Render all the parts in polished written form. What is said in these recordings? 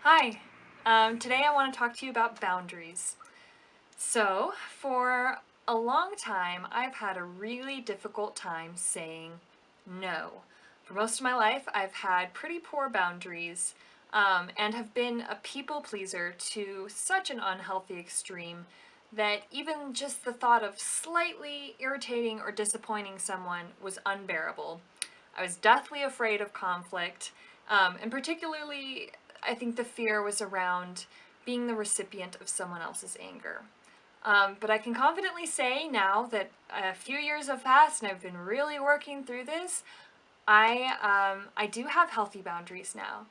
Hi, today I want to talk to you about boundaries. So, for a long time, I've had a really difficult time saying no. For most of my life, I've had pretty poor boundaries and have been a people pleaser to such an unhealthy extreme that even just the thought of slightly irritating or disappointing someone was unbearable. I was deathly afraid of conflict, and particularly, I think the fear was around being the recipient of someone else's anger. But I can confidently say now that a few years have passed and I've been really working through this, I do have healthy boundaries now.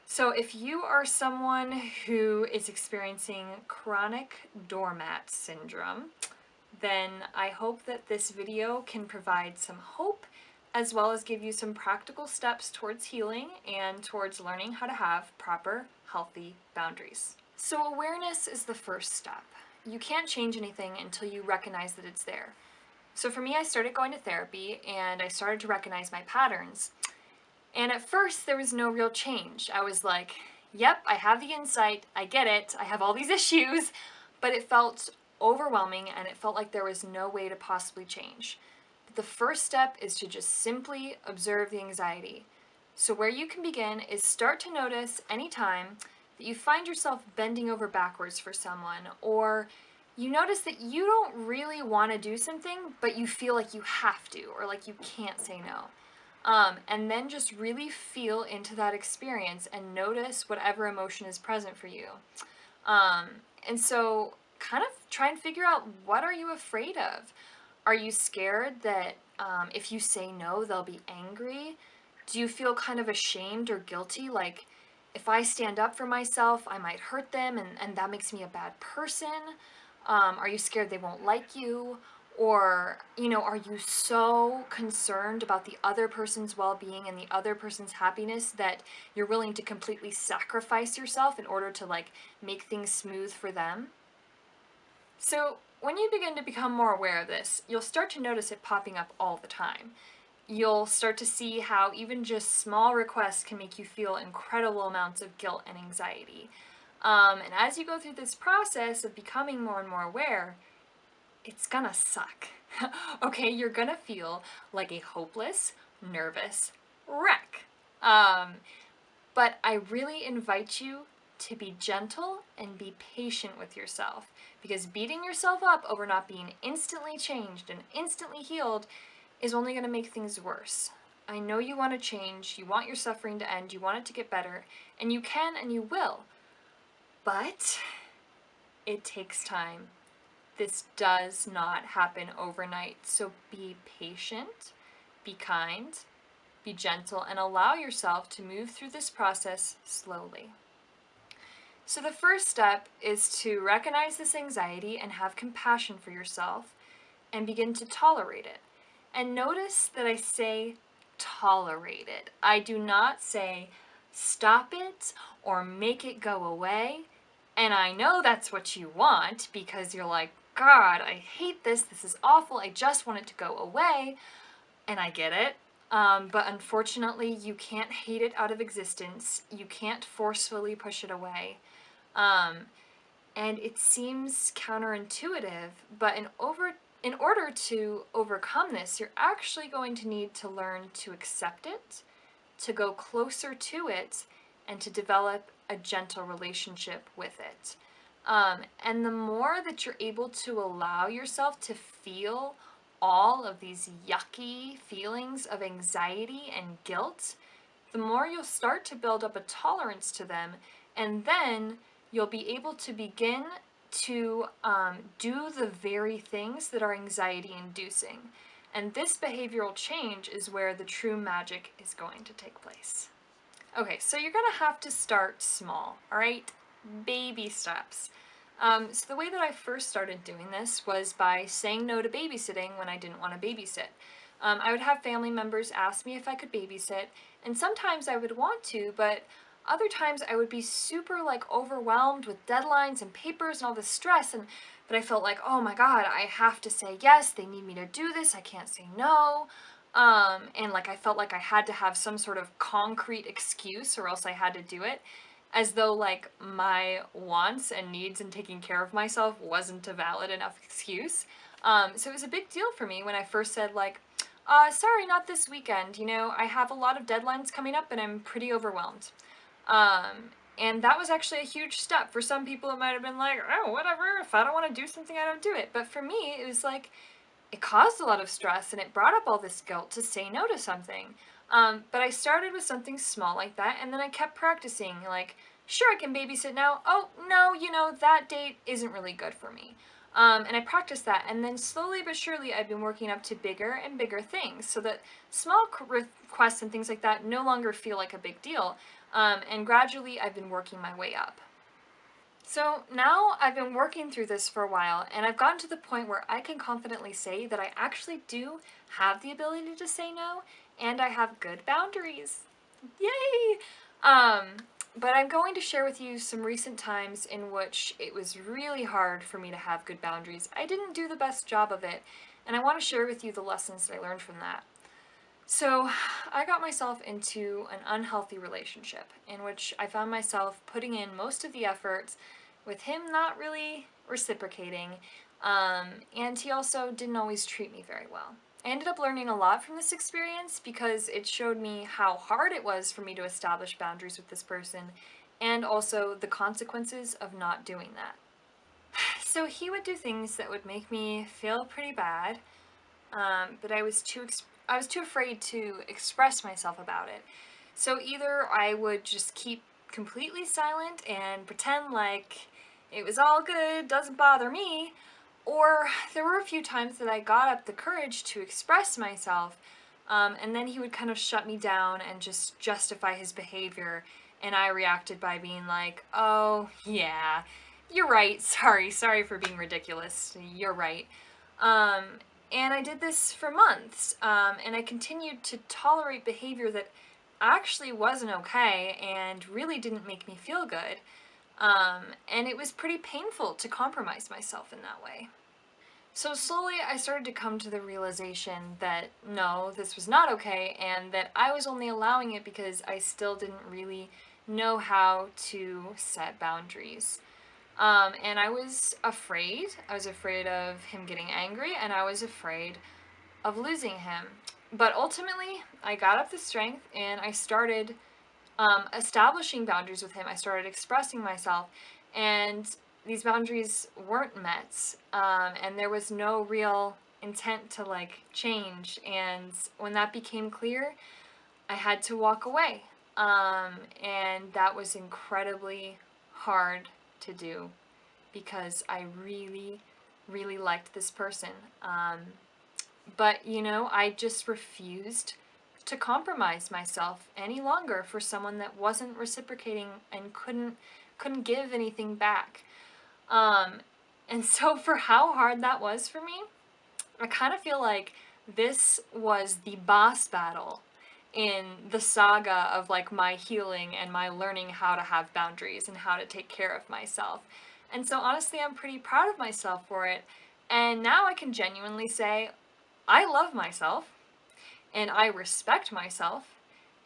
So if you are someone who is experiencing chronic doormat syndrome, then I hope that this video can provide some hope as well as give you some practical steps towards healing and towards learning how to have proper, healthy boundaries. So awareness is the first step. You can't change anything until you recognize that it's there. So for me, I started going to therapy and I started to recognize my patterns. And at first, there was no real change. I was like, yep, I have the insight, I get it, I have all these issues, but it felt overwhelming and it felt like there was no way to possibly change. The first step is to just simply observe the anxiety. So, where you can begin is start to notice anytime that you find yourself bending over backwards for someone, or you notice that you don't really want to do something, but you feel like you have to, or like you can't say no. And then just really feel into that experience and notice whatever emotion is present for you. Um, and so kind of try and figure out, what are you afraid of? Are you scared that if you say no, they'll be angry? Do you feel kind of ashamed or guilty? Like, if I stand up for myself, I might hurt them and that makes me a bad person? Are you scared they won't like you? Or, are you so concerned about the other person's well being and the other person's happiness that you're willing to completely sacrifice yourself in order to, like, make things smooth for them? So, when you begin to become more aware of this, you'll start to notice it popping up all the time. You'll start to see how even just small requests can make you feel incredible amounts of guilt and anxiety. And as you go through this process of becoming more and more aware, it's gonna suck. Okay, you're gonna feel like a hopeless, nervous wreck. But I really invite you to be gentle and be patient with yourself, because beating yourself up over not being instantly changed and instantly healed is only going to make things worse. I know you want to change, you want your suffering to end, you want it to get better, and you can and you will. But it takes time. This does not happen overnight. So be patient, be kind, be gentle, and allow yourself to move through this process slowly. So the first step is to recognize this anxiety and have compassion for yourself and begin to tolerate it. And notice that I say tolerate it. I do not say stop it or make it go away. And I know that's what you want, because you're like, God, I hate this. This is awful. I just want it to go away. And I get it. But unfortunately, you can't hate it out of existence. You can't forcefully push it away. Um, and it seems counterintuitive, but in order to overcome this, you're actually going to need to learn to accept it, to go closer to it, and to develop a gentle relationship with it. And the more that you're able to allow yourself to feel all of these yucky feelings of anxiety and guilt, the more you'll start to build up a tolerance to them, and then you'll be able to begin to do the very things that are anxiety inducing. And this behavioral change is where the true magic is going to take place. Okay, so you're gonna have to start small, all right? Baby steps. So the way that I first started doing this was by saying no to babysitting when I didn't want to babysit. I would have family members ask me if I could babysit, and sometimes I would want to, but other times I would be super, like, overwhelmed with deadlines and papers and all this stress, but I felt like, oh my God, I have to say yes, they need me to do this, I can't say no. And like I felt like I had to have some sort of concrete excuse or else I had to do it. as though like my wants and needs and taking care of myself wasn't a valid enough excuse. So it was a big deal for me when I first said like, sorry, not this weekend. You know, I have a lot of deadlines coming up and I'm pretty overwhelmed. And that was actually a huge step. For some people, it might have been like, oh, whatever, if I don't want to do something, I don't do it. But for me, it was like, it caused a lot of stress and it brought up all this guilt to say no to something. But I started with something small like that, and then I kept practicing, like, sure, I can babysit now. Oh, no, you know, that date isn't really good for me. And I practiced that, and then slowly but surely I've been working up to bigger and bigger things so that small requests and things like that no longer feel like a big deal. And gradually I've been working my way up. So now I've been working through this for a while, and I've gotten to the point where I can confidently say that I actually do have the ability to say no, and I have good boundaries. Yay! Um, but I'm going to share with you some recent times in which it was really hard for me to have good boundaries. I didn't do the best job of it, and I want to share with you the lessons that I learned from that. So, I got myself into an unhealthy relationship in which I found myself putting in most of the efforts with him not really reciprocating, and he also didn't always treat me very well. I ended up learning a lot from this experience because it showed me how hard it was for me to establish boundaries with this person and also the consequences of not doing that. So he would do things that would make me feel pretty bad, but I was too afraid to express myself about it. So either I would just keep completely silent and pretend like it was all good, doesn't bother me, or there were a few times that I got up the courage to express myself, and then he would kind of shut me down and just justify his behavior, and I reacted by being like, oh, yeah, you're right, sorry for being ridiculous, you're right. Um, and I did this for months, and I continued to tolerate behavior that actually wasn't okay and really didn't make me feel good. And it was pretty painful to compromise myself in that way. So slowly I started to come to the realization that no, this was not okay, and that I was only allowing it because I still didn't really know how to set boundaries. And I was afraid. I was afraid of him getting angry, and I was afraid of losing him. But ultimately, I got up the strength and I started establishing boundaries with him. I started expressing myself, and these boundaries weren't met. And there was no real intent to like change. And when that became clear, I had to walk away. And that was incredibly hard to do because I really, really liked this person. But, you know, I just refused to compromise myself any longer for someone that wasn't reciprocating and couldn't give anything back. Um, and so for how hard that was for me, I kind of feel like this was the boss battle in the saga of like my healing and my learning how to have boundaries and how to take care of myself. And so honestly, I'm pretty proud of myself for it. And now I can genuinely say, I love myself and I respect myself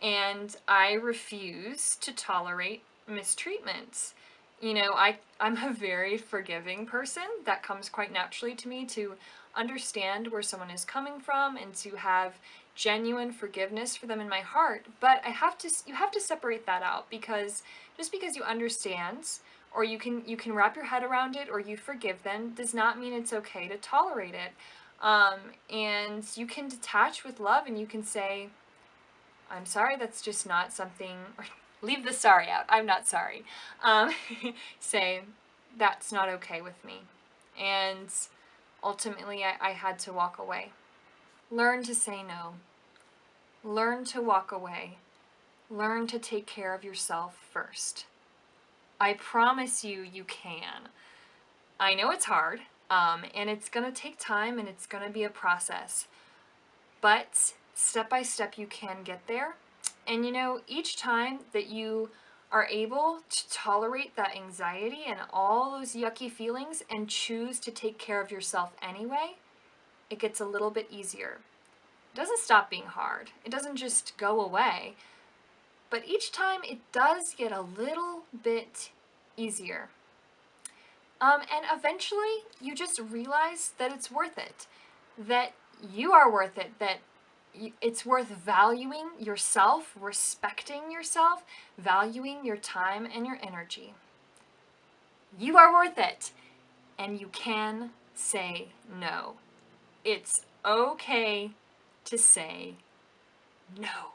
and I refuse to tolerate mistreatment. You know, I'm a very forgiving person. That comes quite naturally to me to understand where someone is coming from and to have genuine forgiveness for them in my heart. But you have to separate that out because just because you understand or you can wrap your head around it or you forgive them does not mean it's okay to tolerate it. And you can detach with love and you can say, I'm sorry, that's just not something, or leave the sorry out, I'm not sorry. Um, say, that's not okay with me. And ultimately, I had to walk away. Learn to say no. Learn to walk away. Learn to take care of yourself first. I promise you, you can. I know it's hard, and it's going to take time and it's going to be a process. But step by step, you can get there. And you know, each time that you are able to tolerate that anxiety and all those yucky feelings and choose to take care of yourself anyway, it gets a little bit easier. It doesn't stop being hard. It doesn't just go away. but each time it does get a little bit easier. And eventually you just realize that it's worth it, that you are worth it, that it's worth valuing yourself, respecting yourself, valuing your time and your energy. You are worth it, and you can say no. It's okay to say no.